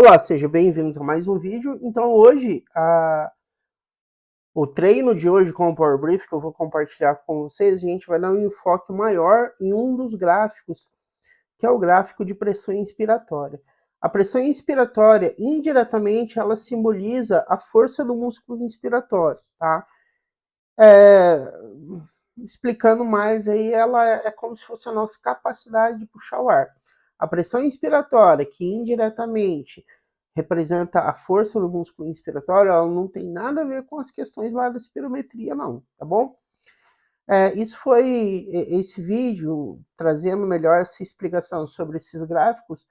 Olá, sejam bem-vindos a mais um vídeo. Então hoje, o treino de hoje com o Power Brief que eu vou compartilhar com vocês, a gente vai dar um enfoque maior em um dos gráficos, que é o gráfico de pressão inspiratória. A pressão inspiratória, indiretamente, ela simboliza a força do músculo inspiratório, tá? Explicando mais aí, ela é como se fosse a nossa capacidade de puxar o ar. A pressão inspiratória, que indiretamente representa a força do músculo inspiratório, ela não tem nada a ver com as questões lá da espirometria, não, tá bom? Esse vídeo, trazendo melhor essa explicação sobre esses gráficos,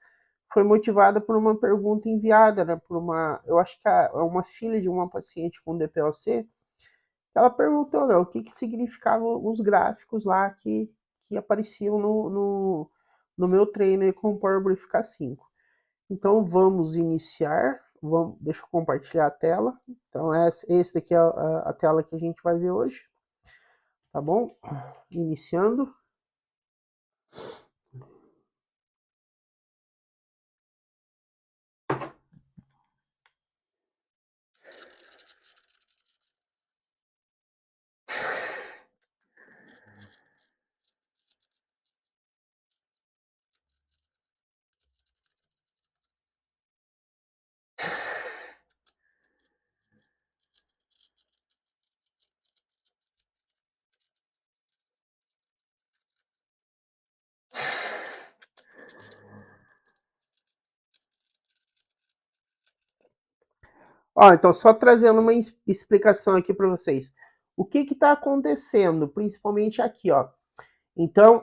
foi motivada por uma pergunta enviada, né, eu acho que é uma filha de uma paciente com DPOC. Ela perguntou, né, o que significavam os gráficos lá que apareciam no meu treino com o Power Brief K5. Então vamos iniciar, deixa eu compartilhar a tela. Então esse daqui é a tela que a gente vai ver hoje, tá bom? Iniciando. Ó, então só trazendo uma explicação aqui para vocês. O que está acontecendo, principalmente aqui, ó. Então,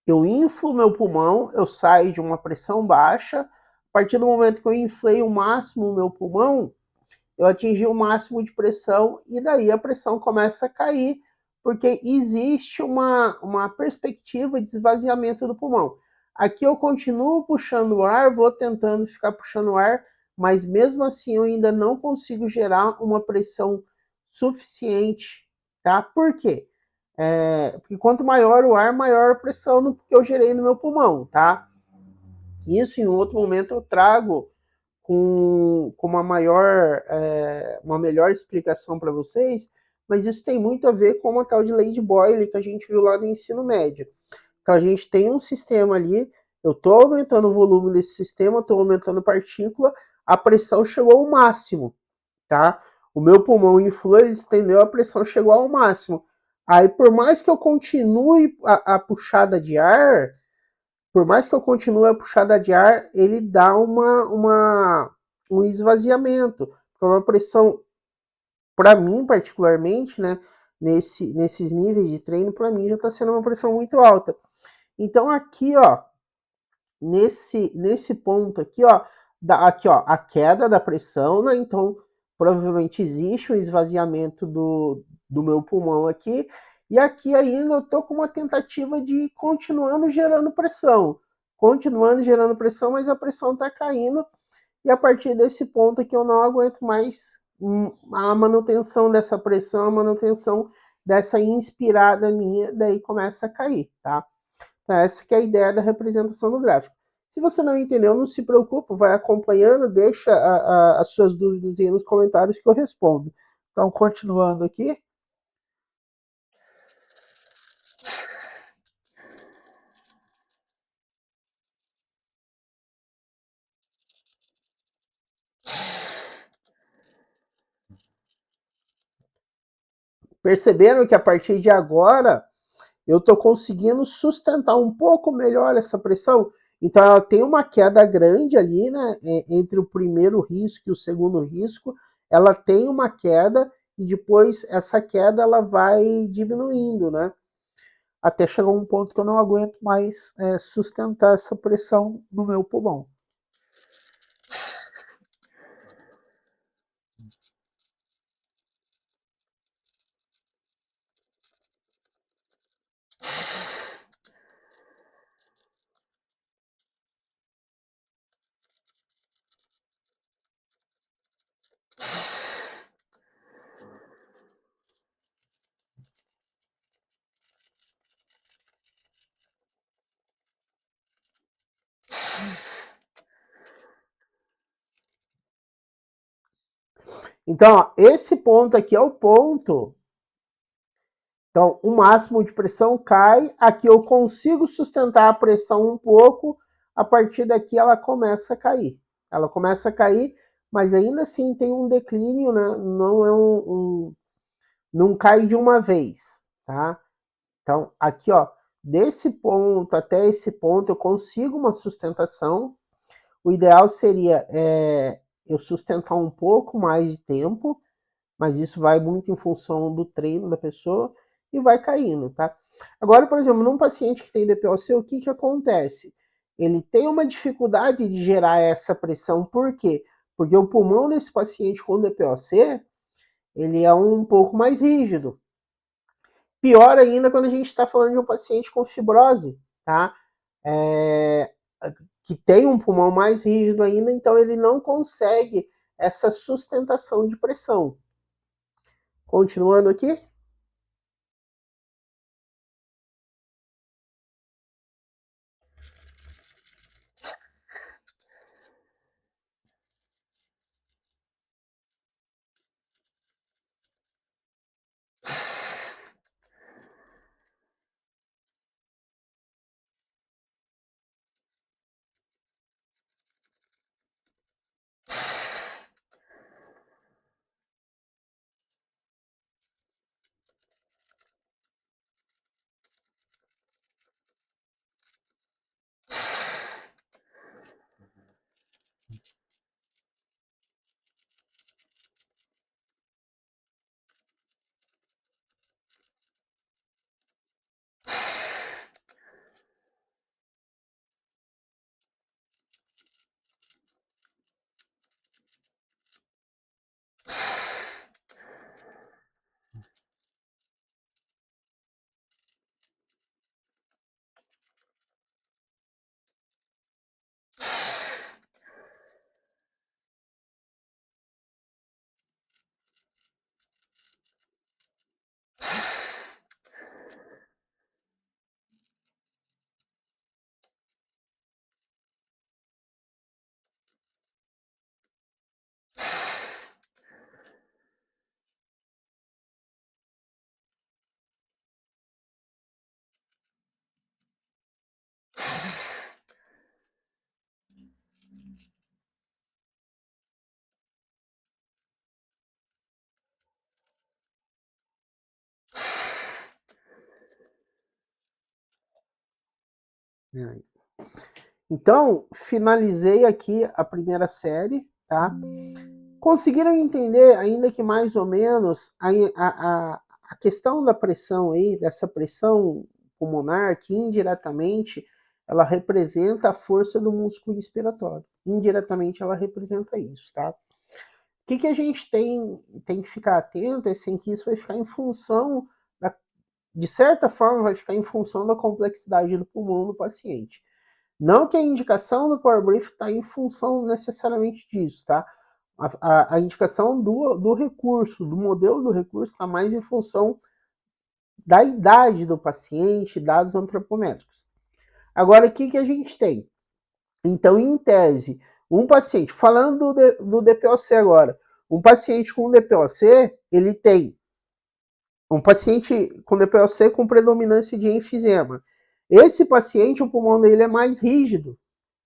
eu inflo meu pulmão, eu saio de uma pressão baixa. A partir do momento que eu inflei o máximo o meu pulmão, eu atingi o máximo de pressão e daí a pressão começa a cair, porque existe uma perspectiva de esvaziamento do pulmão. Aqui eu continuo puxando o ar, vou tentando ficar puxando o ar, mas mesmo assim eu ainda não consigo gerar uma pressão suficiente, tá? Por quê? Porque quanto maior o ar, maior a pressão que eu gerei no meu pulmão, tá? Isso em outro momento eu trago com uma melhor explicação para vocês, mas isso tem muito a ver com a tal de lei de Boyle que a gente viu lá no ensino médio. Então a gente tem um sistema ali, eu estou aumentando o volume desse sistema, estou aumentando a partícula, a pressão chegou ao máximo, tá? O meu pulmão inflou, ele estendeu, a pressão chegou ao máximo. Aí, por mais que eu continue a puxada de ar, por mais que eu continue a puxada de ar, ele dá um esvaziamento. É uma pressão, para mim particularmente, né, nesses níveis de treino, para mim já está sendo uma pressão muito alta. Então aqui, ó, nesse ponto aqui, ó, a queda da pressão, né? Então provavelmente existe um esvaziamento do meu pulmão aqui, e aqui ainda eu tô com uma tentativa de ir continuando gerando pressão, mas a pressão está caindo, e a partir desse ponto aqui eu não aguento mais a manutenção dessa pressão, a manutenção dessa inspirada minha, daí começa a cair, tá? Essa que é a ideia da representação no gráfico. Se você não entendeu, não se preocupe, vai acompanhando, deixa as suas dúvidas aí nos comentários que eu respondo. Então, continuando aqui. Perceberam que a partir de agora eu estou conseguindo sustentar um pouco melhor essa pressão? Então ela tem uma queda grande ali, né, entre o primeiro risco e o segundo risco, ela tem uma queda e depois essa queda ela vai diminuindo, né, até chegar um ponto que eu não aguento mais sustentar essa pressão no meu pulmão. Então, ó, esse ponto aqui é o ponto. Então, o máximo de pressão cai, aqui eu consigo sustentar a pressão um pouco, a partir daqui ela começa a cair. Ela começa a cair, mas ainda assim tem um declínio, né? Não é não cai de uma vez, tá? Então, aqui, ó, desse ponto até esse ponto eu consigo uma sustentação. O ideal seria eu sustentar um pouco mais de tempo, mas isso vai muito em função do treino da pessoa e vai caindo, tá? Agora, por exemplo, num paciente que tem DPOC, o que acontece? Ele tem uma dificuldade de gerar essa pressão, por quê? Porque o pulmão desse paciente com DPOC, ele é um pouco mais rígido. Pior ainda quando a gente está falando de um paciente com fibrose, tá? Que tem um pulmão mais rígido ainda, então ele não consegue essa sustentação de pressão. Continuando aqui. Então, finalizei aqui a primeira série, tá? Conseguiram entender, ainda que mais ou menos, a questão da pressão aí, dessa pressão pulmonar, que indiretamente ela representa a força do músculo respiratório. Indiretamente ela representa isso, tá? O que a gente tem que ficar atento é assim, que isso vai ficar em função, de certa forma, vai ficar em função da complexidade do pulmão do paciente. Não que a indicação do Power Brief está em função necessariamente disso, tá? A indicação do recurso, do modelo do recurso, está mais em função da idade do paciente, dados antropométricos. Agora, o que a gente tem? Então, em tese, um paciente, falando do DPOC agora, um paciente com DPOC, ele tem um paciente com DPOC com predominância de enfisema. Esse paciente, o pulmão dele é mais rígido,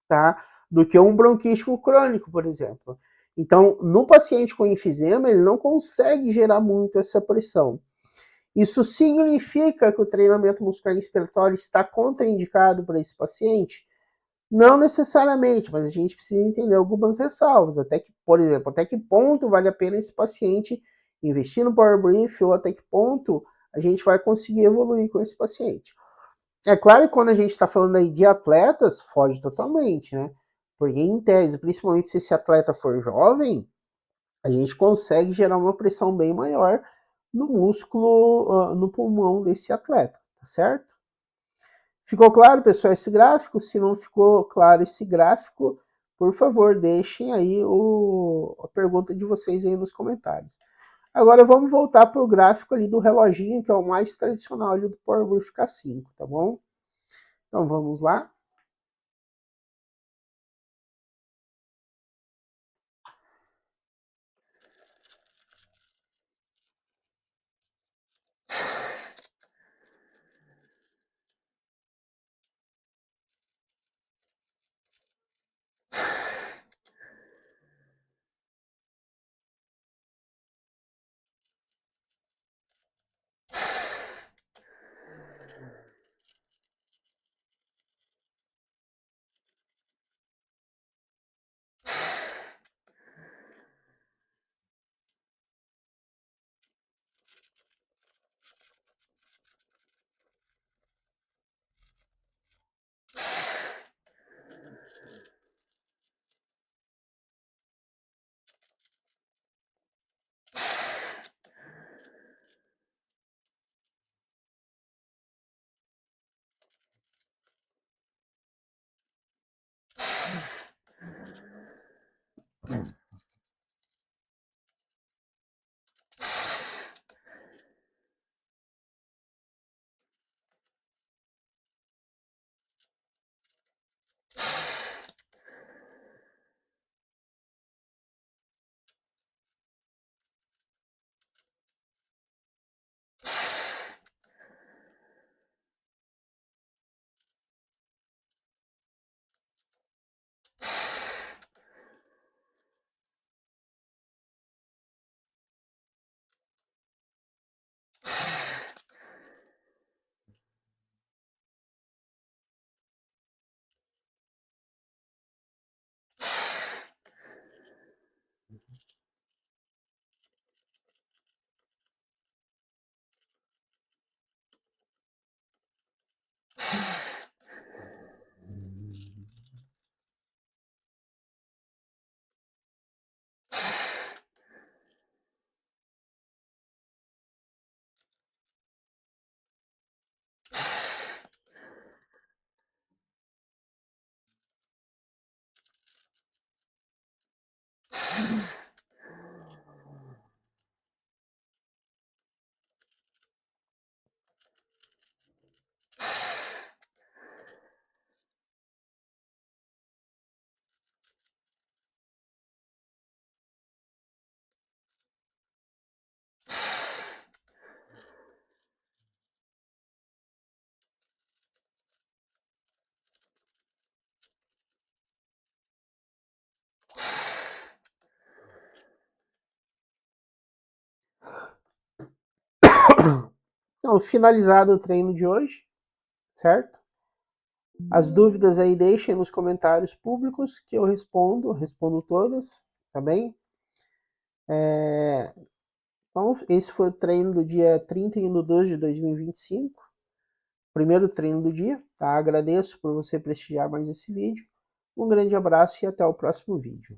tá? Do que um bronquítico crônico, por exemplo. Então, no paciente com enfisema, ele não consegue gerar muito essa pressão. Isso significa que o treinamento muscular respiratório está contraindicado para esse paciente? Não necessariamente, mas a gente precisa entender algumas ressalvas. Até que, por exemplo, até que ponto vale a pena esse paciente investir no Power Brief ou até que ponto a gente vai conseguir evoluir com esse paciente. É claro que quando a gente está falando aí de atletas, foge totalmente, né? Porque em tese, principalmente se esse atleta for jovem, a gente consegue gerar uma pressão bem maior no músculo, no pulmão desse atleta, tá certo? Ficou claro, pessoal, esse gráfico? Se não ficou claro esse gráfico, por favor, deixem aí a pergunta de vocês aí nos comentários. Agora vamos voltar para o gráfico ali do reloginho, que é o mais tradicional ali do Power Brief K5, tá bom? Então vamos lá. Então, finalizado o treino de hoje, certo? As dúvidas aí deixem nos comentários públicos que eu respondo todas, tá bem? Então, esse foi o treino do dia 31 de 12 de 2025, primeiro treino do dia, tá? Agradeço por você prestigiar mais esse vídeo. Um grande abraço e até o próximo vídeo.